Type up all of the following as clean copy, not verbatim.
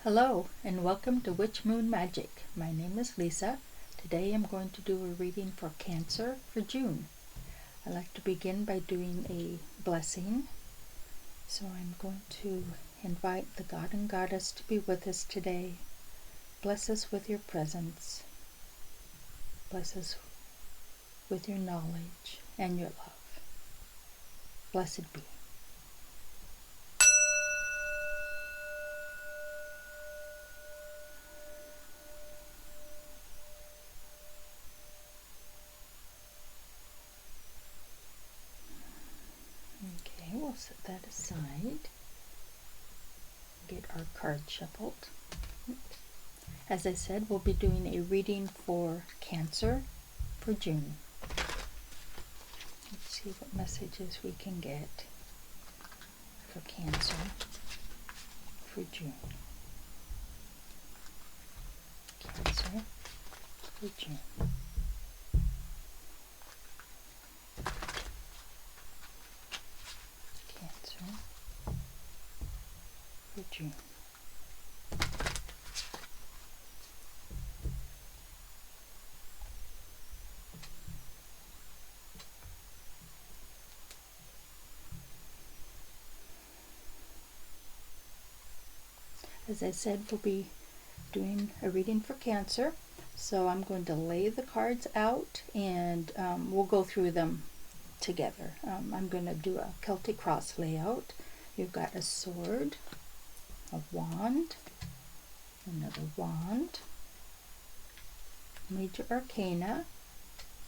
Hello and welcome to Witch Moon Magic. My name is Lisa. Today I'm going to do a reading for Cancer for June. I like to begin by doing a blessing. So I'm going to invite the God and Goddess to be with us today. Bless us with your presence. Bless us with your knowledge and your love. Blessed be. Okay, we'll set that aside. Get our card shuffled. As I said, we'll be doing a reading for Cancer for June. Let's see what messages we can get for Cancer for June. Cancer for June. Cancer for June. As I said, we'll be doing a reading for Cancer. So I'm going to lay the cards out and we'll go through them together. I'm going to do a Celtic cross layout. You've got a sword, a wand, another wand, major arcana,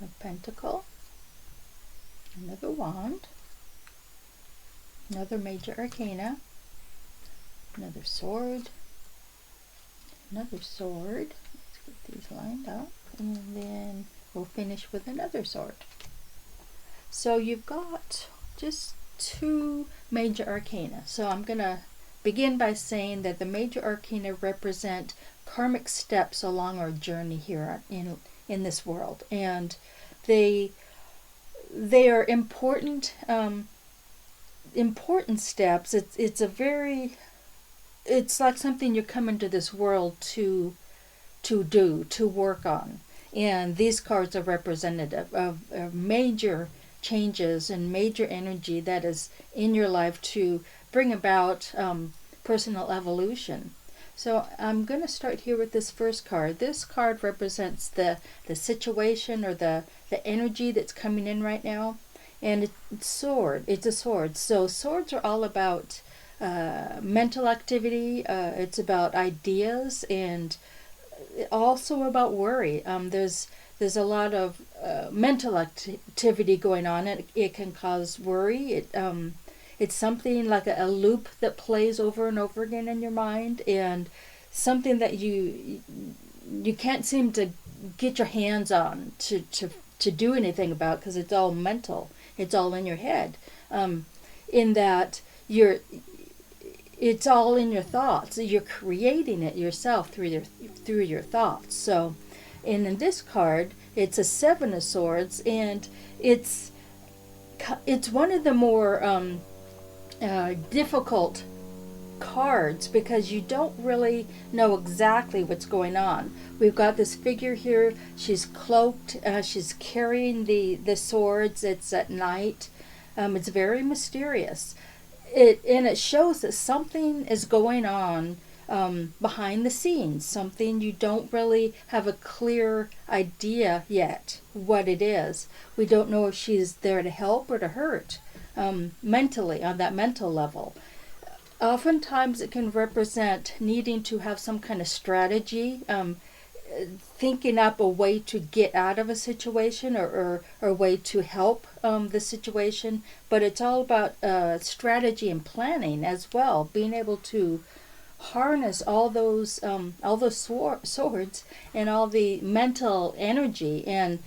a pentacle, another wand, another major arcana, another sword, another sword. Let's get these lined up, and then we'll finish with another sword. So you've got just two major arcana. So I'm going to begin by saying that the major arcana represent karmic steps along our journey here in this world, and they are important steps. It's like something you come into this world to work on. And these cards are representative of major changes and major energy that is in your life to bring about personal evolution. So I'm going to start here with this first card. This card represents the situation or the energy that's coming in right now. And it's a sword. So swords are all about mental activity. It's about ideas and also about worry. There's a lot of mental activity going on, and it can cause worry. It's something like a loop that plays over and over again in your mind, and something that you can't seem to get your hands on to do anything about, because it's all mental. It's all in your head. In that it's all in your thoughts. You're creating it yourself through your thoughts. So, and in this card, it's a Seven of Swords, and it's one of the more difficult cards because you don't really know exactly what's going on. We've got this figure here. She's cloaked. She's carrying the swords. It's at night. It's very mysterious. It shows that something is going on behind the scenes, something you don't really have a clear idea yet what it is. We don't know if she's there to help or to hurt mentally, on that mental level. Oftentimes it can represent needing to have some kind of strategy, thinking up a way to get out of a situation or a way to help the situation. But it's all about strategy and planning as well, being able to harness all those swords and all the mental energy and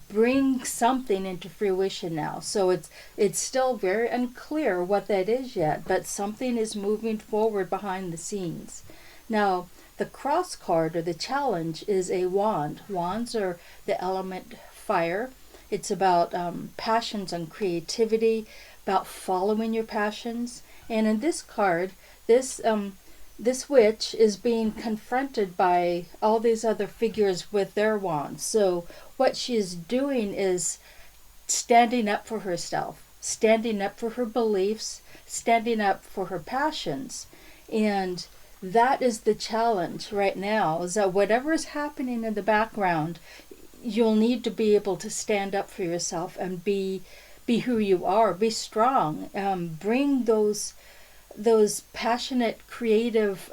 bring something into fruition now. So it's still very unclear what that is yet, but something is moving forward behind the scenes. Now, the cross card, or the challenge, is a wand. Wands are the element fire. It's about passions and creativity, about following your passions. And in this card, this this witch is being confronted by all these other figures with their wands. So what she is doing is standing up for herself, standing up for her beliefs, standing up for her passions. And that is the challenge right now, is that whatever is happening in the background, you'll need to be able to stand up for yourself and be who you are, be strong, bring those passionate, creative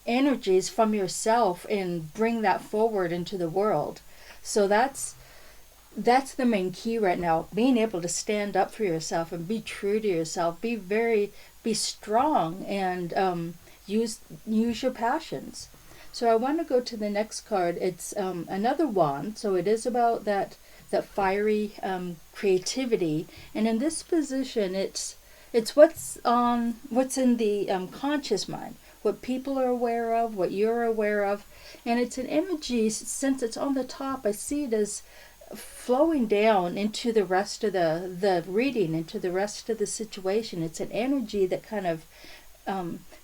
energies from yourself and bring that forward into the world. So that's the main key right now, being able to stand up for yourself and be true to yourself, be strong, and use your passions. So I want to go to the next card. It's another wand, so it is about that fiery creativity. And in this position, it's what's in the conscious mind, what people are aware of, what you're aware of. And it's an energy, since it's on the top, I see it as flowing down into the rest of the reading, into the rest of the situation. It's an energy that kind of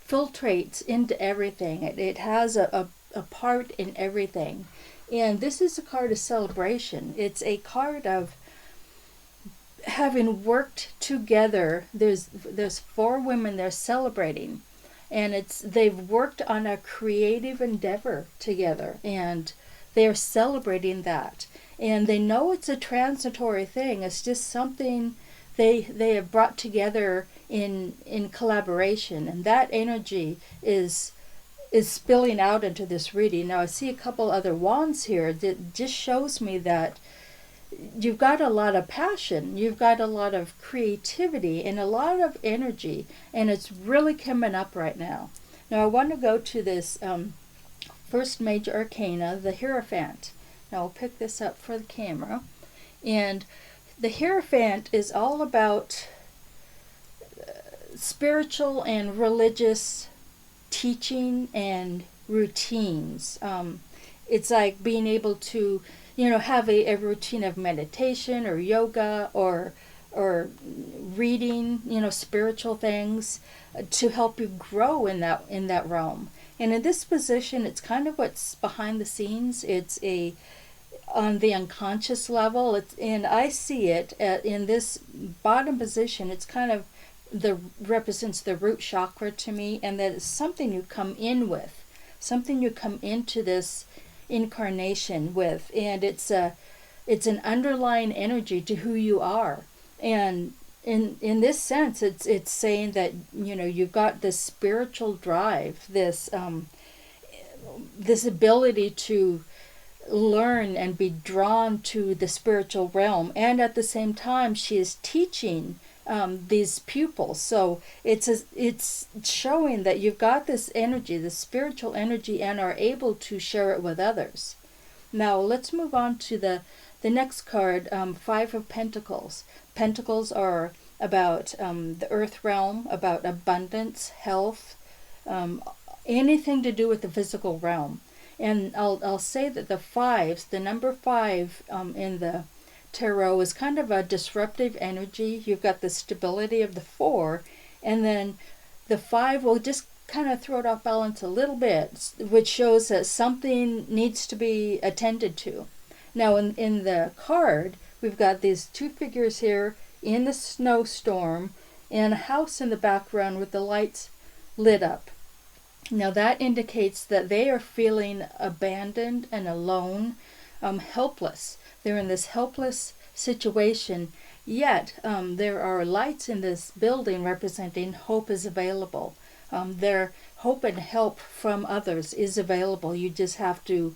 filtrates into everything. It has a part in everything. And this is a card of celebration. It's a card of having worked together. There's four women they're celebrating, and they've worked on a creative endeavor together, and they're celebrating that. And they know it's a transitory thing. It's just something they have brought together in collaboration, and that energy is spilling out into this reading. Now I see a couple other wands here that just shows me that you've got a lot of passion, you've got a lot of creativity and a lot of energy, and it's really coming up right now. Now I want to go to this first major arcana, the Hierophant. Now I'll pick this up for the camera. And the Hierophant is all about spiritual and religious teaching and routines. It's like being able to, have a routine of meditation or yoga or reading, spiritual things to help you grow in that realm. And in this position, it's kind of what's behind the scenes. It's on the unconscious level. And I see it in this bottom position. It's kind of represents the root chakra to me, and that it's something you come in with, something you come into this incarnation with, and it's an underlying energy to who you are. And in this sense, it's saying that you've got this spiritual drive, this ability to learn and be drawn to the spiritual realm, and at the same time she is teaching these pupils. So it's showing that you've got this energy, this spiritual energy, and are able to share it with others. Now let's move on to the next card, Five of Pentacles. Pentacles are about the earth realm, about abundance, health, anything to do with the physical realm. And I'll say that the number five in the tarot is kind of a disruptive energy. You've got the stability of the four, and then the five will just kind of throw it off balance a little bit, which shows that something needs to be attended to. Now in the card, we've got these two figures here in the snowstorm and a house in the background with the lights lit up. Now that indicates that they are feeling abandoned and alone, helpless. They're in this helpless situation, yet there are lights in this building representing hope is available. Their hope and help from others is available. You just have to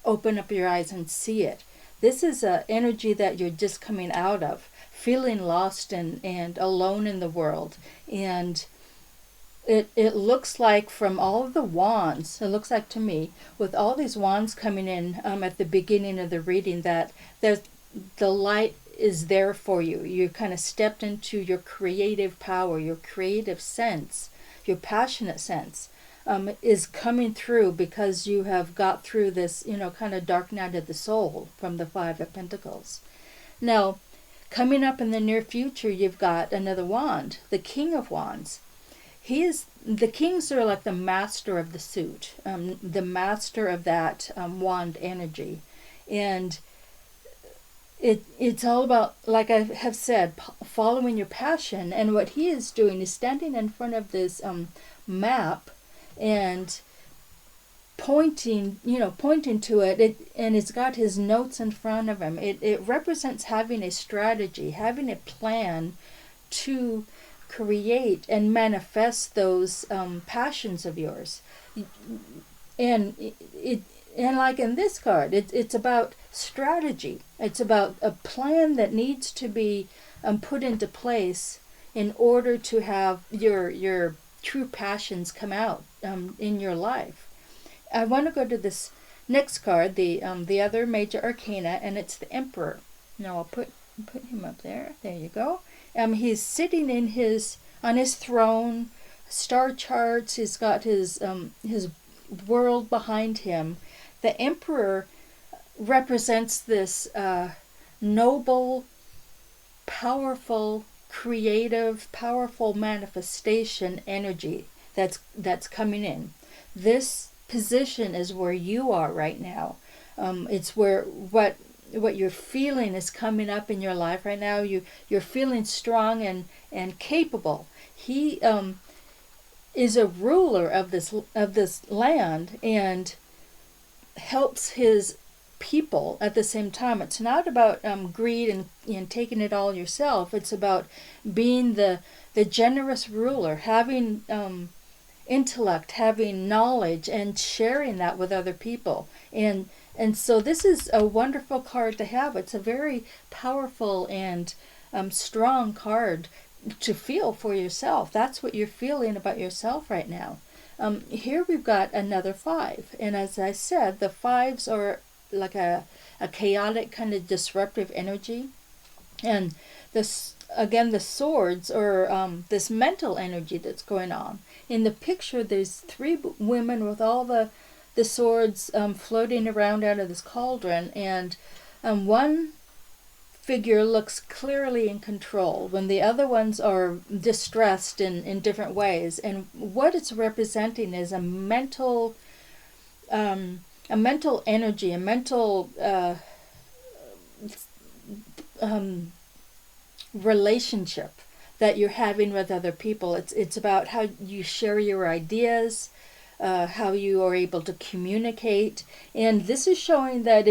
open up your eyes and see it. This is an energy that you're just coming out of, feeling lost and alone in the world. And it looks like from all of the wands, it looks like to me, with all these wands coming in at the beginning of the reading, that the light is there for you. You kind of stepped into your creative power, your creative sense, your passionate sense is coming through because you have got through this, kind of dark night of the soul from the Five of Pentacles. Now, coming up in the near future, you've got another wand, the King of Wands. the kings are like the master of the suit, the master of that wand energy, and it's all about, like I have said, following your passion. And what he is doing is standing in front of this map and pointing to it, and it's got his notes in front of him. It represents having a strategy, having a plan to create and manifest those passions of yours. And and like in this card, it's about strategy. It's about a plan that needs to be put into place in order to have your true passions come out in your life. I want to go to this next card, the other major arcana, and it's the Emperor. Now I'll put him up there. There you go. He's sitting on his throne, star charts. He's got his world behind him. The Emperor represents this noble, powerful, creative, powerful manifestation energy that's coming in. This position is where you are right now. It's where what you're feeling is coming up in your life right now. You're feeling strong and capable. He is a ruler of this land and helps his people at the same time. It's not about greed and taking it all yourself. It's about being the generous ruler, having intellect, having knowledge, and sharing that with other people. And so this is a wonderful card to have. It's a very powerful and strong card to feel for yourself. That's what you're feeling about yourself right now. Here we've got another 5. And as I said, the 5s are like a chaotic kind of disruptive energy. And this, again, the swords are this mental energy that's going on. In the picture, there's 3 women with all the swords floating around out of this cauldron, and one figure looks clearly in control when the other ones are distressed in different ways. And what it's representing is a mental energy, a mental relationship that you're having with other people. It's about how you share your ideas, how you are able to communicate, and this is showing that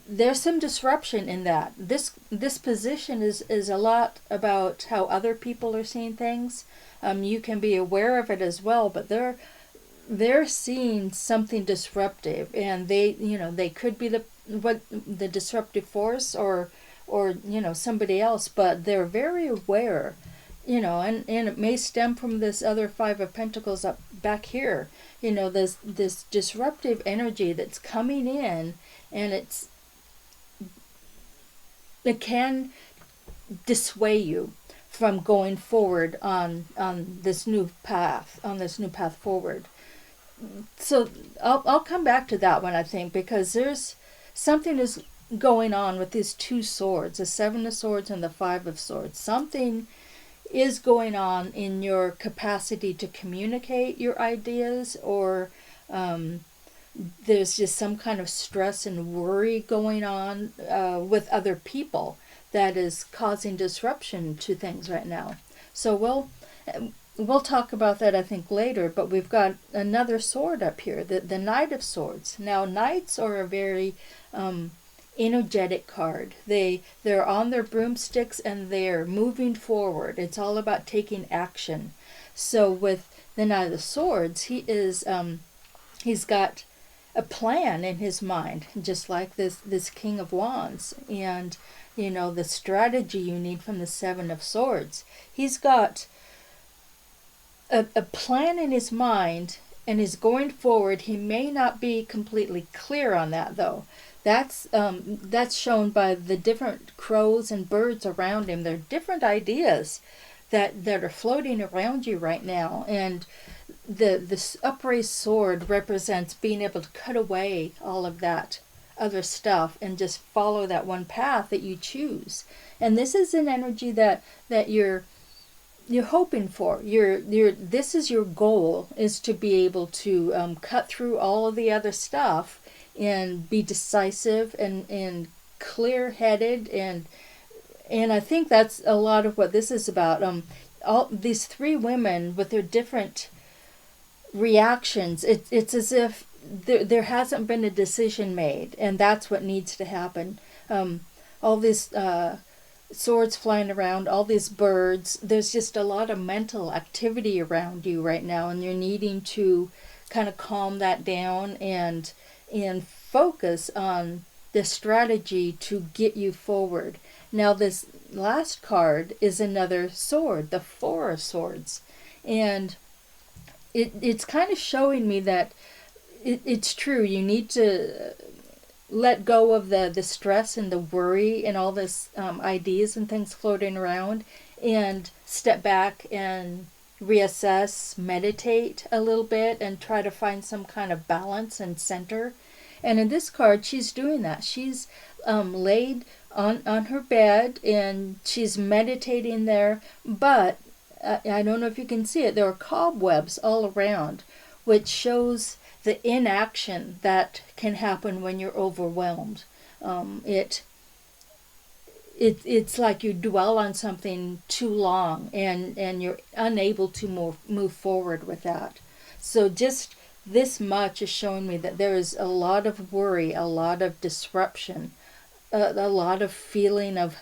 there's some disruption in that. This position is a lot about how other people are seeing things. You can be aware of it as well, but they're seeing something disruptive, and they could be the disruptive force or somebody else, but they're very aware, and it may stem from this other 5 of Pentacles up back here. This disruptive energy that's coming in, and it can dissuade you from going forward on this new path forward. So I'll come back to that one, I think, because there's something is going on with these 2 swords, the 7 of Swords and the 5 of Swords. Something is going on in your capacity to communicate your ideas, or there's just some kind of stress and worry going on with other people that is causing disruption to things right now. So we'll talk about that, I think, later, but we've got another sword up here, the Knight of Swords. Now, Knights are a very energetic card. They're on their broomsticks and they're moving forward. It's all about taking action. So with the Knight of Swords, he's got a plan in his mind, just like this King of Wands, and the strategy you need from the 7 of Swords. He's got a plan in his mind and is going forward. He may not be completely clear on that, though. That's shown by the different crows and birds around him. There are different ideas that are floating around you right now, and this upraised sword represents being able to cut away all of that other stuff and just follow that one path that you choose. And this is an energy that you're you're hoping for. This is your goal, is to be able to cut through all of the other stuff and be decisive and clear-headed, and I think that's a lot of what this is about. All these three women with their different reactions, it's as if there hasn't been a decision made, and that's what needs to happen. All these swords flying around, all these birds, there's just a lot of mental activity around you right now, and you're needing to kind of calm that down and focus on the strategy to get you forward. Now this last card is another sword, the Four of Swords, and it's kind of showing me that it's true. You need to let go of the stress and the worry and all this ideas and things floating around, and step back and reassess, meditate a little bit, and try to find some kind of balance and center. And in this card, she's doing that. She's laid on her bed and she's meditating there, but I don't know if you can see it, there are cobwebs all around, which shows the inaction that can happen when you're overwhelmed. It's like you dwell on something too long, and you're unable to move forward with that. So just this much is showing me that there is a lot of worry, a lot of disruption, a lot of feeling of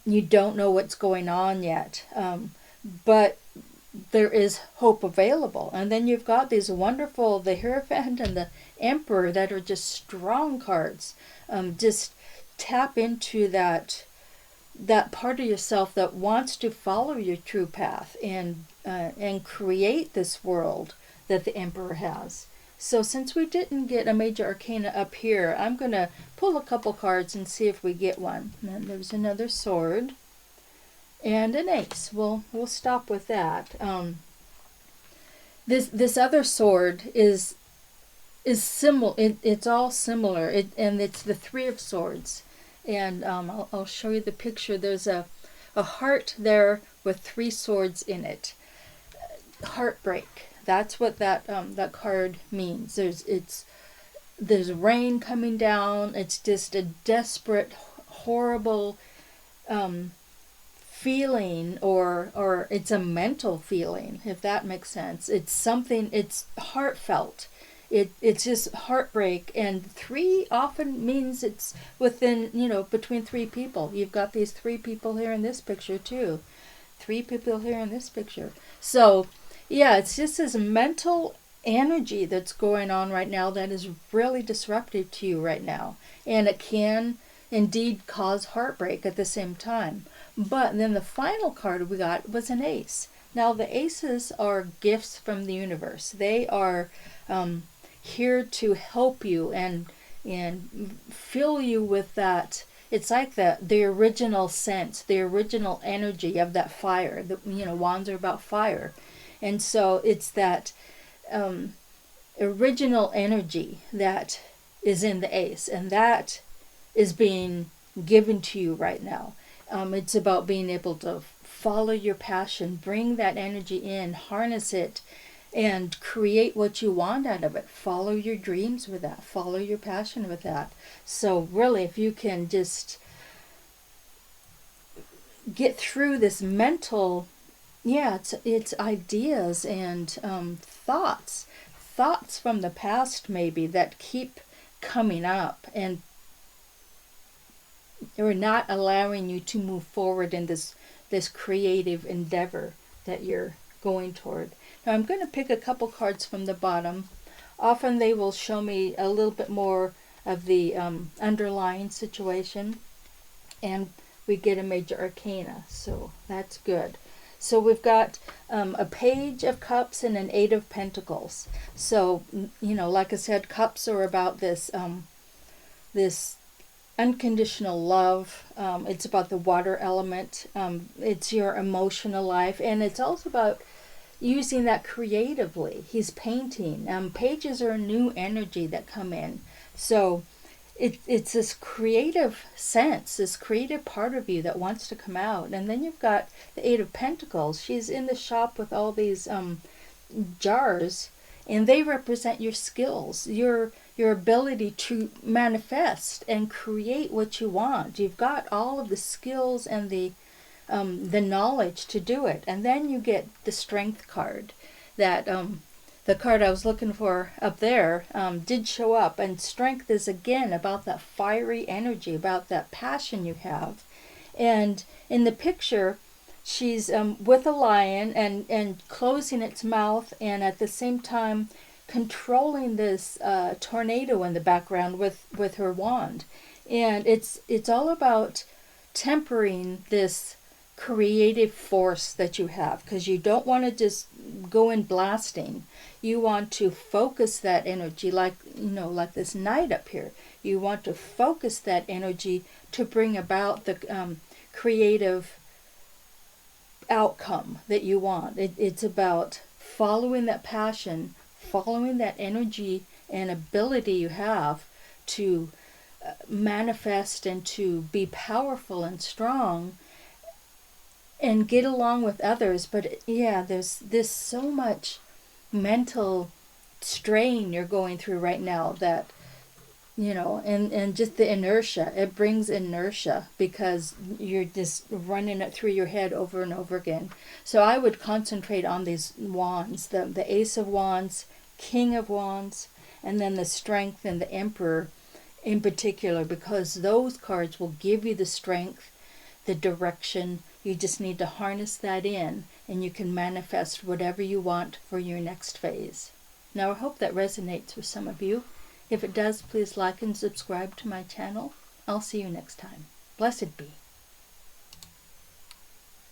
you don't know what's going on yet. But there is hope available. And then you've got these wonderful, the Hierophant and the Emperor, that are just strong cards. Just tap into that part of yourself that wants to follow your true path and create this world that the Emperor has. So since we didn't get a major arcana up here, I'm going to pull a couple cards and see if we get one. And then there's another sword and an ace. We'll stop with that. This other sword is similar. It's all similar. And it's the Three of Swords. And I'll show you the picture. There's a heart there with three swords in it. Heartbreak. That's what that card means. There's rain coming down. It's just a desperate, horrible feeling, or it's a mental feeling, if that makes sense. It's something. It's heartfelt. It's just heartbreak, and three often means it's within, between three people. You've got these three people here in this picture too. Three people here in this picture. So yeah, it's just this mental energy that's going on right now that is really disruptive to you right now. And it can indeed cause heartbreak at the same time. But then the final card we got was an ace. Now the aces are gifts from the universe. They are here to help you and fill you with that. It's like the original sense, the original energy of that fire. Wands are about fire. And so it's that original energy that is in the ace, and that is being given to you right now. It's about being able to follow your passion, bring that energy in, harness it, and create what you want out of it. Follow your dreams with that. Follow your passion with that. So really, if you can just get through this mental, it's ideas and thoughts from the past maybe that keep coming up and are not allowing you to move forward in this creative endeavor that you're going toward. Now I'm going to pick a couple cards from the bottom. Often they will show me a little bit more of the underlying situation, and we get a major arcana, so that's good. So we've got a Page of Cups and an Eight of Pentacles. So, like I said, cups are about this unconditional love. It's about the water element. It's your emotional life, and it's also about using that creatively. He's painting. Pages are a new energy that come in. So it's this creative sense, this creative part of you that wants to come out. And then you've got the Eight of Pentacles. She's in the shop with all these jars, and they represent your skills, your ability to manifest and create what you want. You've got all of the skills and the knowledge to do it. And then you get the Strength card. That the card I was looking for up there did show up. And Strength is again about that fiery energy, about that passion you have. And in the picture, she's with a lion and closing its mouth, and at the same time controlling this tornado in the background with her wand. And it's all about tempering this creative force that you have, because you don't want to just go in blasting. You want to focus that energy, like like this knight up here. You want to focus that energy to bring about the creative outcome that you want. It's about following that passion, following that energy and ability you have to manifest and to be powerful and strong and get along with others. But yeah, there's so much mental strain you're going through right now that and just the inertia, it brings inertia because you're just running it through your head over and over again. So I would concentrate on these wands, the Ace of Wands, King of Wands, and then the Strength and the Emperor in particular, because those cards will give you the strength, the direction. You just need to harness that in, and you can manifest whatever you want for your next phase. Now, I hope that resonates with some of you. If it does, please like and subscribe to my channel. I'll see you next time. Blessed be.